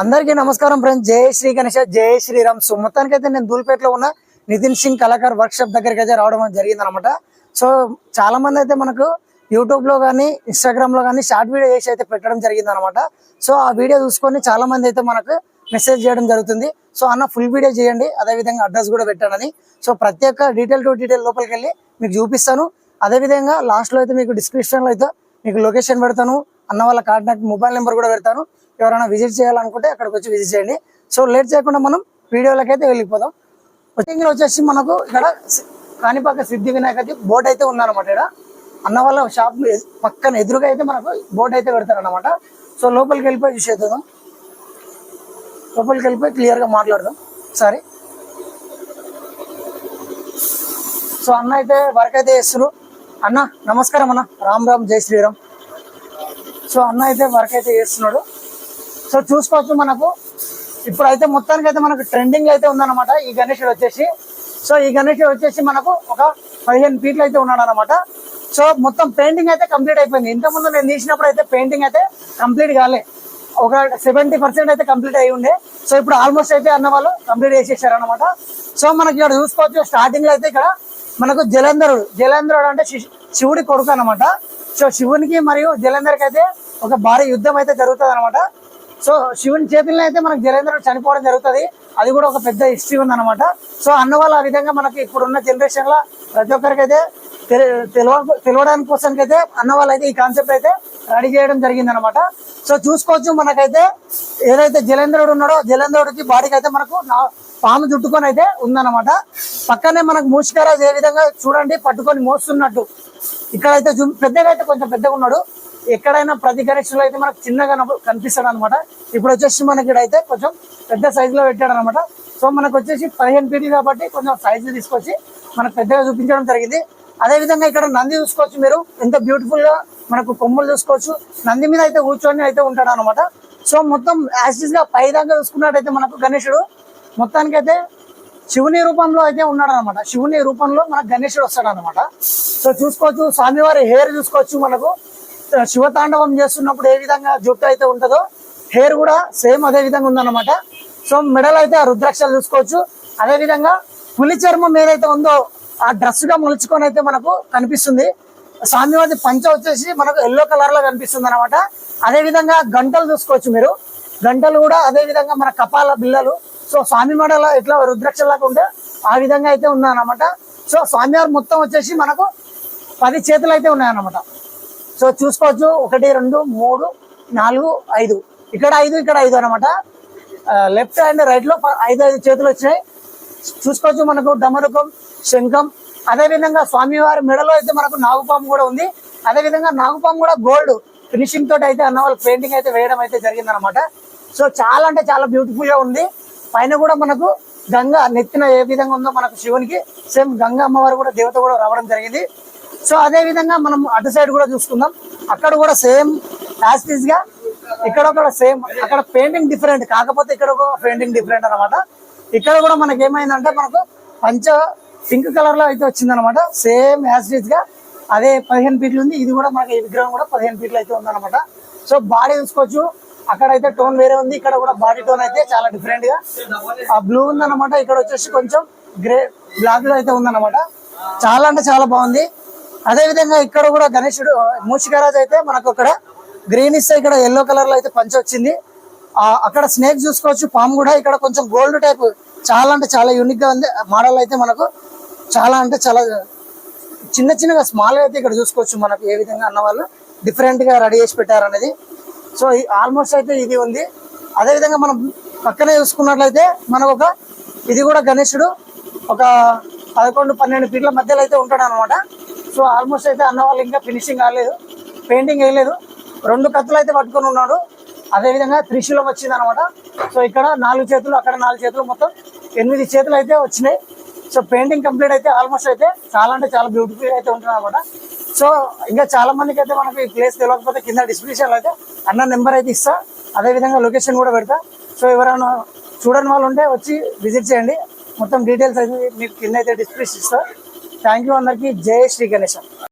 అందరికీ నమస్కారం ఫ్రెండ్స్. జై శ్రీ గణేష్, జై శ్రీరామ్. సో మొత్తానికైతే నేను ధూల్పేటలో ఉన్న నితిన్ సింగ్ కళాకార్ వర్క్ షాప్ దగ్గరికి అయితే రావడం జరిగింది అనమాట. సో చాలా మంది అయితే మనకు యూట్యూబ్ లో కానీ ఇన్స్టాగ్రామ్ లో కానీ షార్ట్ వీడియో చేసి అయితే పెట్టడం జరిగింది అనమాట. సో ఆ వీడియో చూసుకొని చాలా మంది అయితే మనకు మెసేజ్ చేయడం జరుగుతుంది. సో అన్న ఫుల్ వీడియో చేయండి, అదేవిధంగా అడ్రస్ కూడా పెట్టానని. సో ప్రతి ఒక్క డీటెయిల్ టు డీటెయిల్ లోపలికి వెళ్ళి మీకు చూపిస్తాను. అదేవిధంగా లాస్ట్ లో అయితే మీకు డిస్క్రిప్షన్ లో అయితే మీకు లొకేషన్ పెడతాను, అన్న వాళ్ళ కాంటాక్ట్ మొబైల్ నెంబర్ కూడా పెడతాను. ఎవరైనా విజిట్ చేయాలనుకుంటే అక్కడికి వచ్చి విజిట్ చేయండి. సో లేట్ చేయకుండా మనం వీడియోలకి అయితే వెళ్ళిపోదాం. వచ్చేసి మనకు ఇక్కడ కాణిపాక సిద్ధి వినాయక బోర్డు అయితే ఉందన్నమాట. ఇక్కడ అన్న వాళ్ళ షాప్ పక్కన ఎదురుగా అయితే మనకు బోర్డు అయితే పెడతారనమాట. సో లోపలికి వెళ్ళిపోయి చూసేద్దాం, లోపలికి వెళ్ళిపోయి క్లియర్ గా మాట్లాడదాం ఒకసారి. సో అన్న అయితే వర్క్ అయితే చేస్తున్నారు. అన్న నమస్కారం అన్న, రామ్ రామ్, జై శ్రీరామ్. సో అన్న అయితే వర్క్ అయితే చేస్తున్నాడు. సో చూసుకోవచ్చు, మనకు ఇప్పుడైతే మొత్తానికి అయితే మనకు ట్రెండింగ్ అయితే ఉందన్నమాట ఈ గణేశుడు వచ్చేసి. సో ఈ గణేశుడు వచ్చేసి మనకు ఒక 15 ఫీట్లు అయితే ఉన్నాడు అనమాట. సో మొత్తం పెయింటింగ్ అయితే కంప్లీట్ అయిపోయింది. ఇంతకుముందు నేను తీసినప్పుడు అయితే పెయింటింగ్ అయితే కంప్లీట్ కాలే, ఒక 70% అయితే కంప్లీట్ అయి ఉండే. సో ఇప్పుడు ఆల్మోస్ట్ అయితే అన్న వాళ్ళు కంప్లీట్ చేసేసారు అనమాట. సో మనకి ఇక్కడ చూసుకోవచ్చు, స్టార్టింగ్ లో అయితే ఇక్కడ మనకు జలంధరుడు అంటే శివుడి కొడుకు అనమాట. సో శివునికి మరియు జలంధర్కి అయితే ఒక భారీ యుద్ధం అయితే జరుగుతుంది అనమాట. సో శివుని చేతుల్లో అయితే మనకు జలేంద్రుడు చనిపోవడం జరుగుతుంది. అది కూడా ఒక పెద్ద హిస్టరీ ఉంది అనమాట. సో అన్న వాళ్ళు ఆ విధంగా మనకి ఇప్పుడున్న జనరేషన్ లో ప్రతి ఒక్కరికి అయితే తెలియడానికి కోసానికి అయితే అన్న వాళ్ళు అయితే ఈ కాన్సెప్ట్ అయితే రెడీ చేయడం జరిగింది అనమాట. సో చూసుకోవచ్చు, మనకైతే ఏదైతే జలేంద్రుడు ఉన్నాడో జలేంద్రుడికి బాడీకి అయితే మనకు పాము చుట్టుకొని అయితే ఉందన్నమాట. పక్కనే మనకు మూషికరాజు ఏ విధంగా చూడండి పట్టుకొని మోస్తున్నట్టు. ఇక్కడైతే పెద్దగా అయితే కొంచెం పెద్దగా ఉన్నాడు. ఎక్కడైనా ప్రతి గణేశులు అయితే మనకు చిన్నగా కనిపిస్తాడు అనమాట. ఇప్పుడు వచ్చేసి మనకి అయితే కొంచెం పెద్ద సైజులో పెట్టాడు అనమాట. సో మనకు వచ్చేసి 15 ఫీట్లు కాబట్టి కొంచెం సైజు తీసుకొచ్చి మనకు పెద్దగా చూపించడం జరిగింది. అదే విధంగా ఇక్కడ నంది చూసుకోవచ్చు, మీరు ఎంత బ్యూటిఫుల్ గా మనకు కొమ్ములు చూసుకోవచ్చు. నంది మీద అయితే కూర్చొని అయితే ఉంటాడు అనమాట. సో మొత్తం యాసిస్ గా పైదాకా చూసుకున్నట్టయితే మనకు గణేశుడు మొత్తానికైతే శివుని రూపంలో అయితే ఉన్నాడు అనమాట. శివుని రూపంలో మనకు గణేశుడు వస్తాడు అనమాట. సో చూసుకోవచ్చు, స్వామివారి హెయిర్ చూసుకోవచ్చు. మనకు శివతాండవం చేస్తున్నప్పుడు ఏ విధంగా జుట్టు అయితే ఉంటుందో హెయిర్ కూడా సేమ్ అదే విధంగా ఉందన్నమాట. సో మెడల్ అయితే ఆ రుద్రాక్షలు చూసుకోవచ్చు. అదే విధంగా పులి చర్మం ఏదైతే ఉందో ఆ డ్రెస్ గా మొలుచుకొని అయితే మనకు కనిపిస్తుంది. స్వామివారి పంచ వచ్చేసి మనకు ఎల్లో కలర్ లో కనిపిస్తుంది అనమాట. అదే విధంగా గంటలు చూసుకోవచ్చు మీరు, గంటలు కూడా అదే విధంగా మన కపాల బిల్లలు. సో స్వామి మెడలో ఎట్లా రుద్రాక్షలాగా ఉంటే ఆ విధంగా అయితే ఉందన్నమాట. సో స్వామివారు మొత్తం వచ్చేసి మనకు 10 చేతులు అయితే ఉన్నాయన్నమాట. సో చూసుకోవచ్చు, 1 2 3 4 5, ఇక్కడ 5 ఇక్కడ 5 అనమాట. లెఫ్ట్ అండ్ రైట్ లో 5 చేతులు వచ్చినాయి. చూసుకోవచ్చు, మనకు డమరుకం, శంఖం, అదే విధంగా స్వామివారి మెడలో అయితే మనకు నాగుపాము కూడా ఉంది. అదే విధంగా నాగుపాము కూడా గోల్డ్ ఫినిషింగ్ తోటి అయితే అన్న వాళ్ళు పెయింటింగ్ అయితే వేయడం అయితే జరిగింది అనమాట. సో చాలా అంటే చాలా బ్యూటిఫుల్ గా ఉంది. పైన కూడా మనకు గంగా నెత్తిన ఏ విధంగా ఉందో మనకు శివునికి సేమ్ గంగా అమ్మవారు కూడా దేవత కూడా రావడం జరిగింది. సో అదే విధంగా మనం అటు సైడ్ కూడా చూసుకుందాం. అక్కడ కూడా సేమ్ యాస్టీస్ గా ఇక్కడ కూడా సేమ్, అక్కడ పెయింటింగ్ డిఫరెంట్, కాకపోతే ఇక్కడ ఒక పెయింటింగ్ డిఫరెంట్ అనమాట. ఇక్కడ కూడా మనకి ఏమైందంటే మనకు పంచ పింక్ కలర్ లో అయితే వచ్చింది అనమాట. సేమ్ యాస్టీస్ గా అదే 15 ఫీట్లు ఉంది. ఇది కూడా మనకి ఈ విగ్రహం కూడా 15 ఫీట్లు అయితే ఉందన్నమాట. సో బాడీ చూసుకోవచ్చు, అక్కడైతే టోన్ వేరే ఉంది, ఇక్కడ కూడా బాడీ టోన్ అయితే చాలా డిఫరెంట్ గా ఆ బ్లూ ఉందన్నమాట. ఇక్కడ వచ్చేసి కొంచెం గ్రే బ్లాక్ లో అయితే ఉందన్నమాట. చాలా అంటే చాలా బాగుంది. అదే విధంగా ఇక్కడ కూడా గణేశుడు మూషికరాజు అయితే మనకు అక్కడ గ్రీన్ ఇస్తే ఇక్కడ ఎల్లో కలర్ లో అయితే పంచ వచ్చింది. అక్కడ స్నేక్ చూసుకోవచ్చు, పాము కూడా ఇక్కడ కొంచెం గోల్డ్ టైప్ చాలా అంటే చాలా యూనిక్ గా ఉంది. మోడల్ అయితే మనకు చాలా అంటే చాలా చిన్నగా స్మాల్ గా అయితే ఇక్కడ చూసుకోవచ్చు. మనకు ఏ విధంగా అన్న వాళ్ళు డిఫరెంట్ గా రెడీ చేసి పెట్టారు అనేది. సో ఆల్మోస్ట్ అయితే ఇది ఉంది. అదే విధంగా మనం పక్కనే చూసుకున్నట్లయితే మనకు ఒక ఇది కూడా గణేశుడు ఒక 11-12 ఫీట్ల మధ్యలో అయితే ఉంటాడు అనమాట. సో ఆల్మోస్ట్ అయితే అన్న వాళ్ళు ఇంకా ఫినిషింగ్ కాలేదు, పెయింటింగ్ వేయలేదు. 2 కత్తులు అయితే పట్టుకొని ఉన్నాడు. అదే విధంగా త్రిశూలం వచ్చింది అనమాట. సో ఇక్కడ 4 చేతులు, అక్కడ 4 చేతులు, మొత్తం 8 చేతులు అయితే వచ్చినాయి. సో పెయింటింగ్ కంప్లీట్ అయితే ఆల్మోస్ట్ అయితే చాలా అంటే చాలా బ్యూటిఫుల్ అయితే ఉంటుంది అనమాట. సో ఇంకా చాలా మందికి అయితే మనకి ఈ ప్లేస్ తెలియకపోతే కింద డిస్క్రిప్షన్ అయితే అన్న నెంబర్ అయితే ఇస్తా, అదే విధంగా లొకేషన్ కూడా పెడతా. సో ఎవరైనా చూడని వాళ్ళు ఉంటే వచ్చి విజిట్ చేయండి. మొత్తం డీటెయిల్స్ అయితే మీకు కింద అయితే డిస్క్రిప్షన్ ఇస్తా. థ్యాంక్ యూ అందరికీ. జై శ్రీ గణేశ.